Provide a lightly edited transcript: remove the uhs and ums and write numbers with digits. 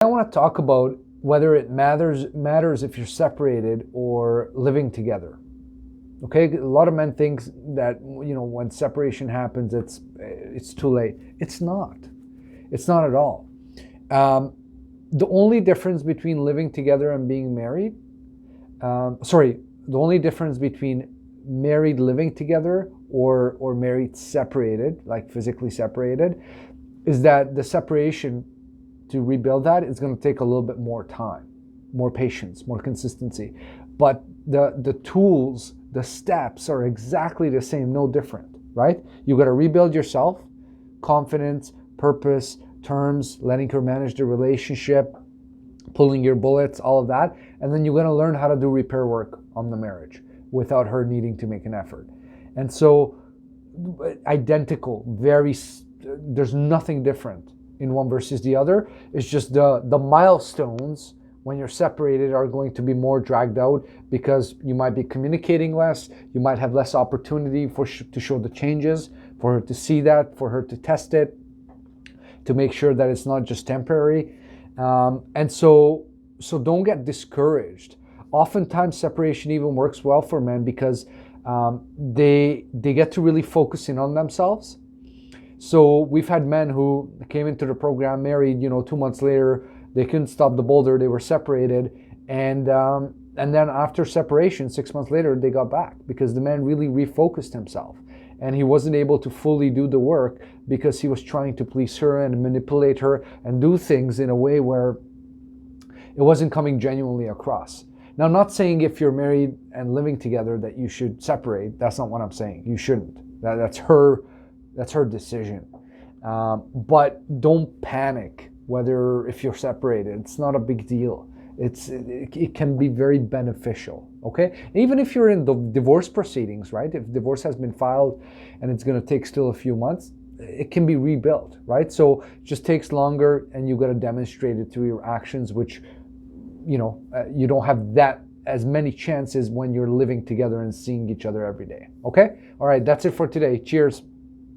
I want to talk about whether it matters if you're separated or living together. Okay, a lot of men think that when separation happens, it's too late. It's not. It's not at all. Um, the only difference between living together and being married, the only difference between married living together or married separated, like physically separated, is that the separation to rebuild that is going to take a little bit more time, more patience, more consistency. But the tools, the steps are exactly the same, no different, right? You got to rebuild yourself, confidence, purpose, terms, letting her manage the relationship, pulling your bullets, all of that. And then you're going to learn how to do repair work on the marriage without her needing to make an effort. And so, identical, there's nothing different in one versus the other. It's just the milestones when you're separated are going to be more dragged out because you might be communicating less, you might have less opportunity to show the changes, for her to see that, for her to test it, to make sure that it's not just temporary. And so don't get discouraged. Oftentimes separation even works well for men because they get to really focus in on themselves. So we've had men who came into the program married, 2 months later, they couldn't stop the boulder, they were separated, and then after separation, 6 months later, they got back because the man really refocused himself. And he wasn't able to fully do the work because he was trying to please her and manipulate her and do things in a way where it wasn't coming genuinely across. Now, I'm not saying if you're married and living together that you should separate. That's not what I'm saying. You shouldn't. That's her decision. But don't panic if you're separated. It's not a big deal. It can be very beneficial, okay? Even if you're in the divorce proceedings, right? If divorce has been filed and it's going to take still a few months, it can be rebuilt, right? So it just takes longer, and you got to demonstrate it through your actions, which you don't have that as many chances when you're living together and seeing each other every day. Okay? All right, that's it for today. Cheers.